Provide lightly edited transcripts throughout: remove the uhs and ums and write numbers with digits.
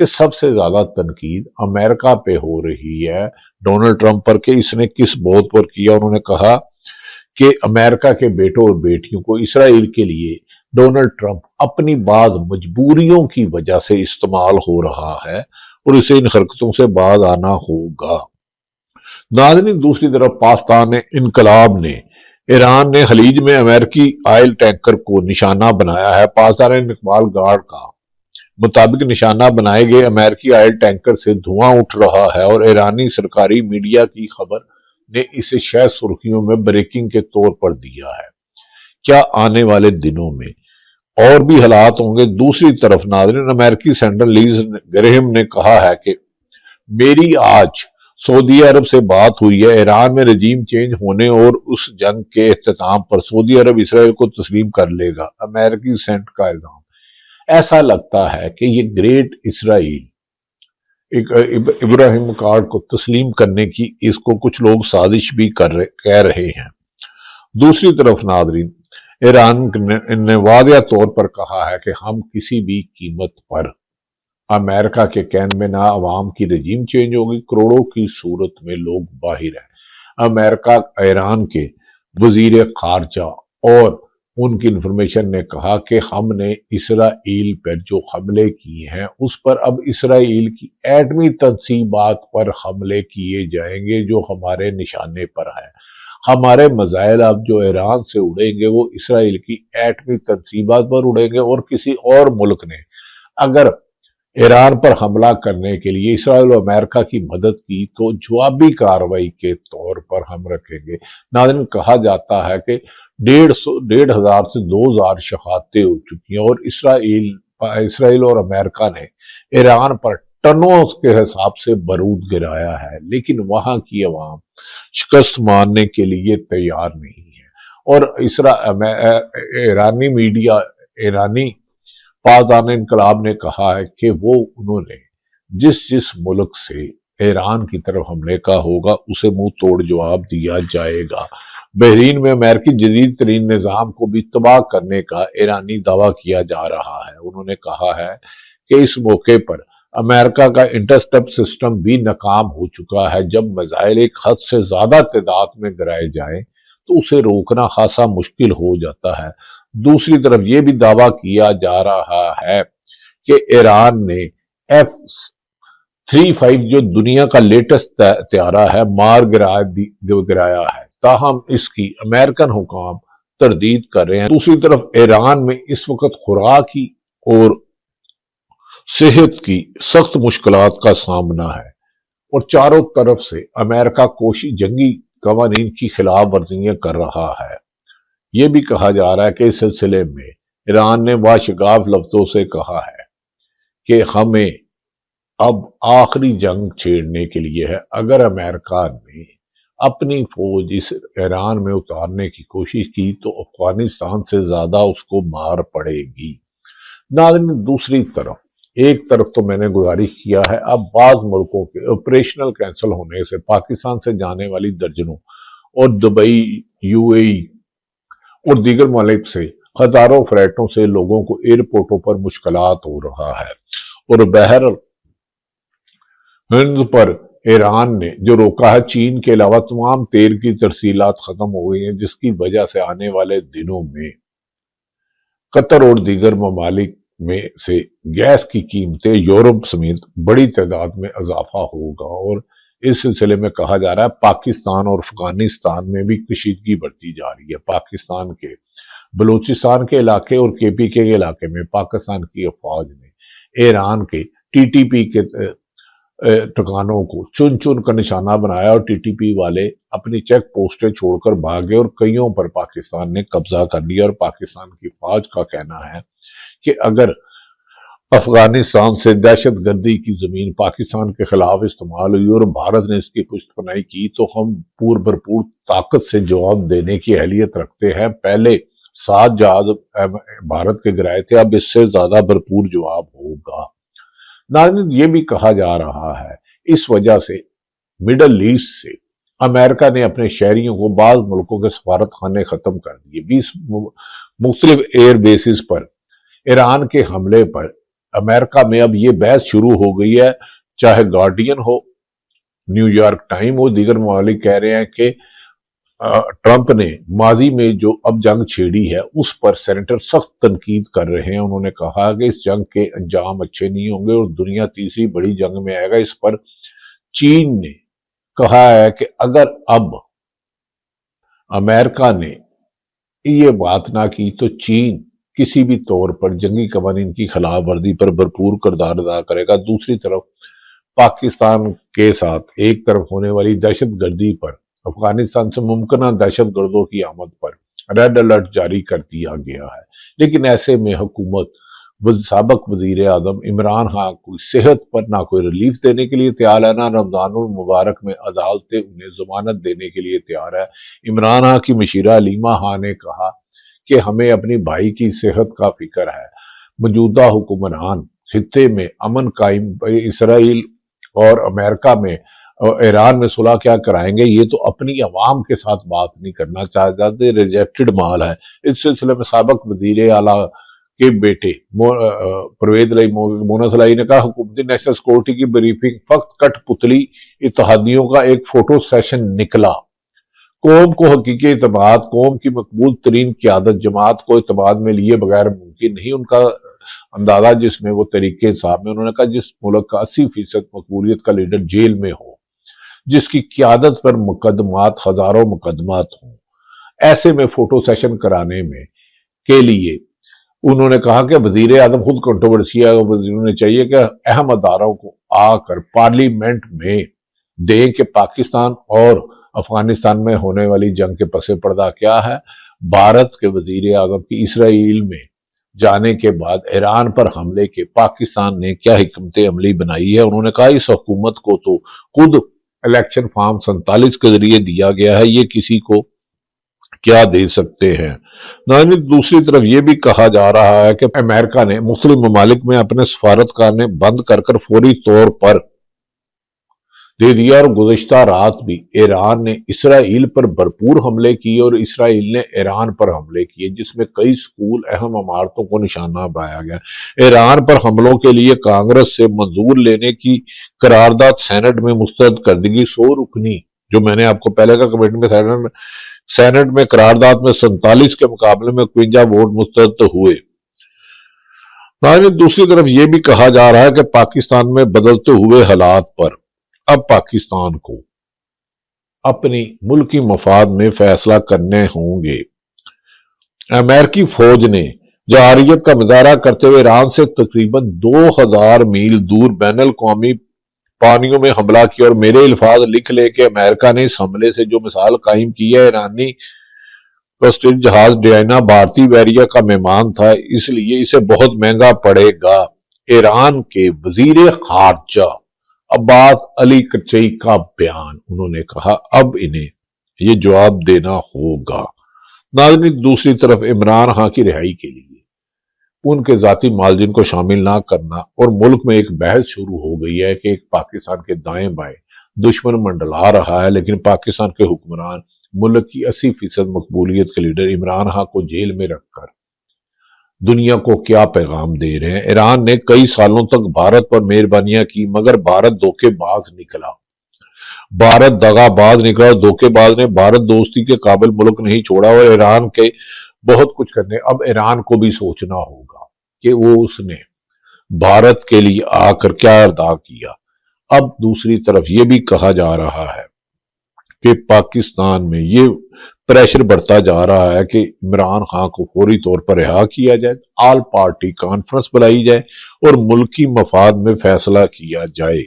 کہ سب سے زیادہ تنقید امریکہ پہ ہو رہی ہے ڈونلڈ ٹرمپ پر کہ اس نے کس بوت پر کیا۔ انہوں نے کہا کہ امریکہ کے بیٹوں اور بیٹیوں کو اسرائیل کے لیے ڈونلڈ ٹرمپ اپنی بعض مجبوریوں کی وجہ سے استعمال ہو رہا ہے اور اسے ان حرکتوں سے باز آنا ہوگا۔ ناظرین، دوسری طرف پاکستان انقلاب نے ایران نے خلیج میں امریکی آئل ٹینکر کو نشانہ بنایا ہے۔ پاکستان اقبال گارڈ کا مطابق نشانہ بنائے گئے امریکی آئل ٹینکر سے دھواں اٹھ رہا ہے اور ایرانی سرکاری میڈیا کی خبر نے اسے شہ سرخیوں میں بریکنگ کے طور پر دیا ہے۔ کیا آنے والے دنوں میں اور بھی حالات ہوں گے؟ دوسری طرف ناظرین، امریکی سینیٹر لیز گریہم نے کہا ہے کہ میری آج سعودی عرب سے بات ہوئی ہے، ایران میں رجیم چینج ہونے اور اس جنگ کے اختتام پر سعودی عرب اسرائیل کو تسلیم کر لے گا، امریکی سینٹ کا الزام۔ ایسا لگتا ہے کہ یہ گریٹ اسرائیل ابراہیم کارڈ کو تسلیم کرنے کی اس کو کچھ لوگ سازش بھی کہہ رہے ہیں۔ دوسری طرف ناظرین، ایران نے واضح طور پر کہا ہے کہ ہم کسی بھی قیمت پر امریکہ کے کہنے میں نہ عوام کی رجیم چینج ہوگی، کروڑوں کی صورت میں لوگ باہر ہیں۔ امریکہ ایران کے وزیر خارجہ اور ان کی انفارمیشن نے کہا کہ ہم نے اسرائیل پر جو حملے کیے ہیں اس پر اب اسرائیل کی ایٹمی تنصیبات پر حملے کیے جائیں گے جو ہمارے نشانے پر ہے۔ ہمارے میزائل اب جو ایران سے اڑیں گے وہ اسرائیل کی ایٹمی تنصیبات پر اڑیں گے، اور کسی اور ملک نے اگر ایران پر حملہ کرنے کے لیے اسرائیل و امریکہ کی مدد کی تو جوابی کارروائی کے طور پر ہم رکھیں گے۔ ناظرین، کہا جاتا ہے کہ 1,500 سے 2,000 شہادتیں ہو چکی ہیں اور اسرائیل اور امریکہ نے ایران پر ٹنوں کے حساب سے بارود گرایا ہے، لیکن وہاں کی عوام شکست ماننے کے لیے تیار نہیں ہے۔ اور ایرانی میڈیا، ایرانی پاکستان انقلاب نے کہا ہے کہ انہوں نے جس ملک سے ایران کی طرف حملے کا ہوگا اسے منہ توڑ جواب دیا جائے گا۔ بحرین میں امریکی جدید ترین نظام کو بھی تباہ کرنے کا ایرانی دعویٰ کیا جا رہا ہے۔ انہوں نے کہا ہے کہ اس موقع پر امریکہ کا انٹرسٹپ سسٹم بھی ناکام ہو چکا ہے۔ جب میزائل ایک حد سے زیادہ تعداد میں گرائے جائیں تو اسے روکنا خاصا مشکل ہو جاتا ہے۔ دوسری طرف یہ بھی دعویٰ کیا جا رہا ہے کہ ایران نے F-35 جو دنیا کا لیٹسٹ طیارہ ہے مار گرایا ہے، تاہم اس کی امریکن حکام تردید کر رہے ہیں۔ دوسری طرف ایران میں اس وقت خوراک اور صحت کی سخت مشکلات کا سامنا ہے اور چاروں طرف سے امریکہ جنگی قوانین کی خلاف ورزیاں کر رہا ہے۔ یہ بھی کہا جا رہا ہے کہ اس سلسلے میں ایران نے واشگاف لفظوں سے کہا ہے کہ ہمیں اب آخری جنگ چھیڑنے کے لیے ہے۔ اگر امریکہ نے اپنی فوج اس ایران میں اتارنے کی کوشش کی تو افغانستان سے زیادہ اس کو مار پڑے گی۔ ناظرین، دوسری طرف ایک طرف تو میں نے گزارش کیا ہے، اب بعض ملکوں کے آپریشنل کینسل ہونے سے پاکستان سے جانے والی درجنوں اور دبئی، UAE اور دیگر ممالک سے ہزاروں فلائٹوں سے لوگوں کو ایئرپورٹوں پر مشکلات ہو رہا ہے، اور بحر ہند پر ایران نے جو روکا ہے، چین کے علاوہ تمام تیل کی ترسیلات ختم ہو گئی ہیں، جس کی وجہ سے آنے والے دنوں میں قطر اور دیگر ممالک میں سے گیس کی قیمتیں یورپ سمیت بڑی تعداد میں اضافہ ہوگا، اور اس سلسلے میں کہا جا رہا ہے پاکستان اور افغانستان میں بھی کشیدگی بڑھتی جا رہی ہے۔ پاکستان کے بلوچستان کے علاقے اور KPK کے علاقے میں پاکستان کی افواج نے ایران کے TTP کے ٹھکانوں کو چن کر نشانہ بنایا، اور TTP والے اپنی چیک پوسٹیں چھوڑ کر بھاگے اور کئیوں پر پاکستان نے قبضہ کر لیا۔ اور پاکستان کی فوج کا کہنا ہے کہ اگر افغانستان سے دہشت گردی کی زمین پاکستان کے خلاف استعمال ہوئی اور بھارت نے اس کی پشت پناہی کی تو ہم بھرپور طاقت سے جواب دینے کی اہلیت رکھتے ہیں۔ پہلے 7 جہاز بھارت کے گرائے تھے، اب اس سے زیادہ بھرپور جواب ہوگا۔ ناظرین، یہ بھی کہا جا رہا ہے اس وجہ سے مڈل ایسٹ سے امریکہ نے اپنے شہریوں کو بعض ملکوں کے سفارت خانے ختم کر دیے۔ 20 مختلف ایئر بیسز پر ایران کے حملے پر امریکہ میں اب یہ بحث شروع ہو گئی ہے، چاہے گارڈین ہو، نیو یارک ٹائم ہو، دیگر ممالک کہہ رہے ہیں کہ ٹرمپ نے ماضی میں جو اب جنگ چھیڑی ہے اس پر سینیٹر سخت تنقید کر رہے ہیں۔ انہوں نے کہا کہ اس جنگ کے انجام اچھے نہیں ہوں گے اور دنیا تیسری بڑی جنگ میں آئے گا۔ اس پر چین نے کہا ہے کہ اگر اب امریکہ نے یہ بات نہ کی تو چین کسی بھی طور پر جنگی قوانین کی خلاف ورزی پر بھرپور کردار ادا کرے گا۔ دوسری طرف پاکستان کے ساتھ ایک طرف ہونے والی دہشت گردی پر، افغانستان سے ممکنہ دہشت گردوں کی آمد پر ریڈ الرٹ جاری کر دیا گیا ہے، لیکن ایسے میں حکومت سابق وزیر اعظم عمران خان کو صحت پر نہ کوئی ریلیف دینے کے لیے تیار ہے، نہ رمضان المبارک میں عدالتیں انہیں ضمانت دینے کے لیے تیار ہے۔ عمران خان کی مشیرہ علیمہ خان نے کہا کہ ہمیں اپنی بھائی کی صحت کا فکر ہے۔ موجودہ حکمران خطے میں امن قائم، اسرائیل اور امریکہ میں ایران میں صلح کیا کرائیں گے؟ یہ تو اپنی عوام کے ساتھ بات نہیں کرنا چاہتے، ریجیکٹڈ مال ہے۔ اس سلسلے میں سابق وزیر اعلیٰ کے بیٹے پرویز مونس علائی نے کہا حکومتی نیشنل سیکورٹی کی بریفنگ فقط کٹ پتلی اتحادیوں کا ایک فوٹو سیشن نکلا۔ قوم کو حقیقی اعتماد، قوم کی مقبول ترین قیادت جماعت کو اعتماد میں لیے بغیر ممکن نہیں۔ ان کا اندازہ جس میں وہ طریقے انصاف میں، انہوں نے کہا جس ملک کا 80% مقبولیت کا لیڈر جیل میں ہو، جس کی قیادت پر مقدمات، ہزاروں مقدمات ہوں، ایسے میں فوٹو سیشن کرانے میں کے لیے انہوں نے کہا کہ وزیر اعظم خود کنٹروورسی ہے، وزیروں نے چاہیے کہ اہم اداروں کو آ کر پارلیمنٹ میں دیں کہ پاکستان اور افغانستان میں ہونے والی جنگ کے پس پردہ کیا ہے۔ بھارت کے وزیر اعظم کی اسرائیل میں جانے کے بعد ایران پر حملے کے پاکستان نے کیا حکمت عملی بنائی ہے؟ انہوں نے کہا اس حکومت کو تو خود الیکشن فارم 47 کے ذریعے دیا گیا ہے، یہ کسی کو کیا دے سکتے ہیں۔ دوسری طرف یہ بھی کہا جا رہا ہے کہ امریکہ نے مختلف ممالک میں اپنے سفارتخانے بند کر فوری طور پر دے دیا، اور گزشتہ رات بھی ایران نے اسرائیل پر بھرپور حملے کیے اور اسرائیل نے ایران پر حملے کیے، جس میں کئی سکول، اہم عمارتوں کو نشانہ بنایا گیا۔ ایران پر حملوں کے لیے کانگریس سے منظور لینے کی قرارداد سینٹ میں مسترد کر دی گئی۔ 100 رکنی، جو میں نے آپ کو پہلے کا کمیٹی میں سینٹ میں قرارداد میں 47 کے مقابلے میں 51 ووٹ مسترد ہوئے۔ دوسری طرف یہ بھی کہا جا رہا ہے کہ پاکستان میں بدلتے ہوئے حالات پر اب پاکستان کو اپنی ملکی مفاد میں فیصلہ کرنے ہوں گے۔ امریکی فوج نے جارحیت کا مظاہرہ کرتے ہوئے ایران سے تقریباً 2000 میل دور بین الاقوامی پانیوں میں حملہ کیا، اور میرے الفاظ لکھ لے کہ امریکہ نے اس حملے سے جو مثال قائم کی ہے، ایرانی کوسٹل جہاز ڈیانا بھارتی بحریہ کا مہمان تھا، اس لیے اسے بہت مہنگا پڑے گا۔ ایران کے وزیر خارجہ عباس علی کچئی کا بیان، انہوں نے کہا اب انہیں یہ جواب دینا ہوگا۔ ناظرین، دوسری طرف عمران خان کی رہائی کے لیے ان کے ذاتی معالجین کو شامل نہ کرنا اور ملک میں ایک بحث شروع ہو گئی ہے کہ ایک پاکستان کے دائیں بائیں دشمن منڈلا رہا ہے، لیکن پاکستان کے حکمران ملک کی 80% مقبولیت کے لیڈر عمران خان کو جیل میں رکھ کر دنیا کو کیا پیغام دے رہے ہیں۔ ایران نے کئی سالوں تک بھارت پر مہربانیاں کی، مگر بھارت دھوکے باز نکلا، بھارت دغا باز نکلا، اور دھوکے باز نے بھارت دوستی کے قابل ملک نہیں چھوڑا، اور ایران کے بہت کچھ کرنے۔ اب ایران کو بھی سوچنا ہوگا کہ وہ اس نے بھارت کے لیے آ کر کیا ادا کیا۔ اب دوسری طرف یہ بھی کہا جا رہا ہے کہ پاکستان میں یہ پریشر بڑھتا جا رہا ہے کہ عمران خان کو فوری طور پر رہا کیا جائے، آل پارٹی کانفرنس بلائی جائے اور ملکی مفاد میں فیصلہ کیا جائے۔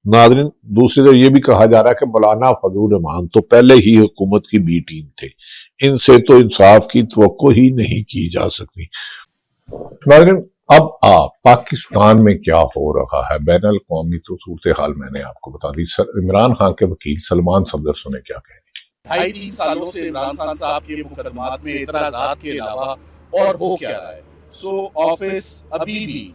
ناظرین، دوسری طرف یہ بھی کہا جا رہا ہے کہ مولانا فضل الرحمان تو پہلے ہی حکومت کی بی ٹیم تھے، ان سے تو انصاف کی توقع ہی نہیں کی جا سکتی۔ ناظرین، اب پاکستان میں کیا ہو رہا ہے، بین الاقوامی تو صورتحال میں نے آپ کو بتا دی۔ عمران خان کے وکیل سلمان صفدر سنیں کیا کہہ رہے ہیں۔ 2.5-3 سالوں سے عمران خان صاحب کے مقدمات میں اعتراضات کے علاوہ اور ہو کیا رہا ہے؟ آفس ابھی بھی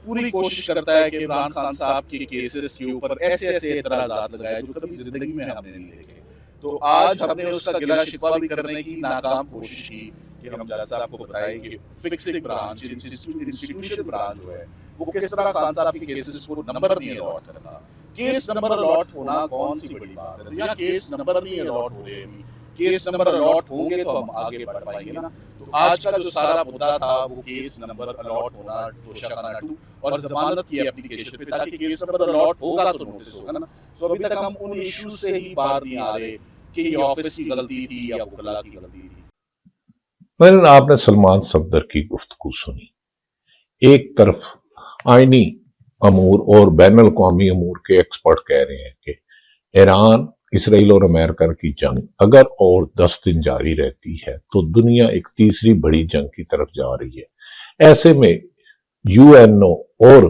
پوری کوشش کرتا ہے کہ عمران خان صاحب کے کیسز کے اوپر ایسے اعتراضات لگائے جو کبھی زندگی میں ہم نے نہیں دیکھے۔ تو آج ہم نے اس کا گلہ شکوہ بھی کرنے کی ناکام کوشش کی کہ ہم جج صاحب کو بتائیں کہ فکسنگ برانچ، انسٹیٹیوشن برانچ جو ہے وہ کس طرح خان صاحب کے کیسز کو نمبر نہیں الاٹ کرنا. کیس نمبر الاٹ ہونا کون سی بڑی بات ہے؟ یہاں کیس نمبر نہیں الاٹ ہو رہے ابھی. کیس نمبر الاٹ ہوں گے تو ہم آگے بڑھ پائیں گے نا. تو آج کا جو سارا مدعا تھا وہ کیس نمبر الاٹ ہونا توشہ خانہ 2 اور ضمانت کی اپلیکیشن پہ, تاکہ کیس نمبر الاٹ ہوگا تو نوٹس ہوگا نا. سو ابھی تک ہم ان ایشو سے ہی باہر نہیں آ رہے کہ یہ آفس کی غلطی تھی یا وکلا کی غلطی تھی. مثلاً آپ نے سلمان صفدر کی گفتگو سنی. ایک طرف آئینی امور اور بین الاقوامی امور کے ایکسپرٹ کہہ رہے ہیں کہ ایران اسرائیل اور امریکہ کی جنگ اگر اور 10 دن جاری رہتی ہے تو دنیا ایک تیسری بڑی جنگ کی طرف جا رہی ہے. ایسے میں یو این او اور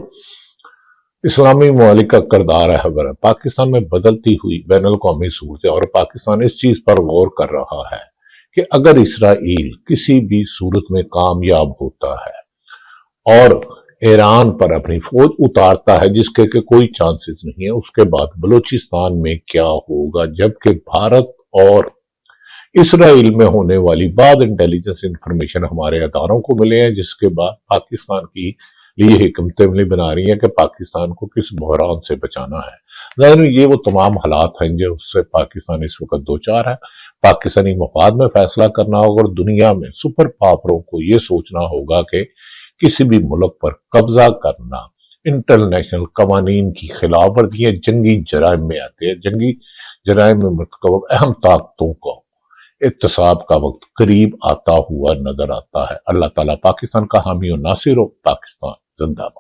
اسلامی ممالک کا کردار ہے پاکستان میں بدلتی ہوئی بین الاقوامی صورتیں, اور پاکستان اس چیز پر غور کر رہا ہے کہ اگر اسرائیل کسی بھی صورت میں کامیاب ہوتا ہے اور ایران پر اپنی فوج اتارتا ہے, جس کے کوئی چانسز نہیں ہے, اس کے بعد بلوچستان میں کیا ہوگا. جبکہ بھارت اور اسرائیل میں ہونے والی بعض انٹیلیجنس انفارمیشن ہمارے اداروں کو ملے ہیں, جس کے بعد پاکستان کی لیے حکمت عملی بنا رہی ہیں کہ پاکستان کو کس بحران سے بچانا ہے. ظاہر یہ وہ تمام حالات ہیں جو اس سے پاکستان اس وقت دوچار ہے. پاکستانی مفاد میں فیصلہ کرنا ہوگا اور دنیا میں سپر پاوروں کو یہ سوچنا ہوگا کہ کسی بھی ملک پر قبضہ کرنا انٹرنیشنل قوانین کی خلاف ورزی جنگی جرائم میں آتے ہیں. جنگی جرائم میں مرتکب اہم طاقتوں کو احتساب کا وقت قریب آتا ہوا نظر آتا ہے. اللہ تعالیٰ پاکستان کا حامی و ناصر ہو. پاکستان زندہ باد.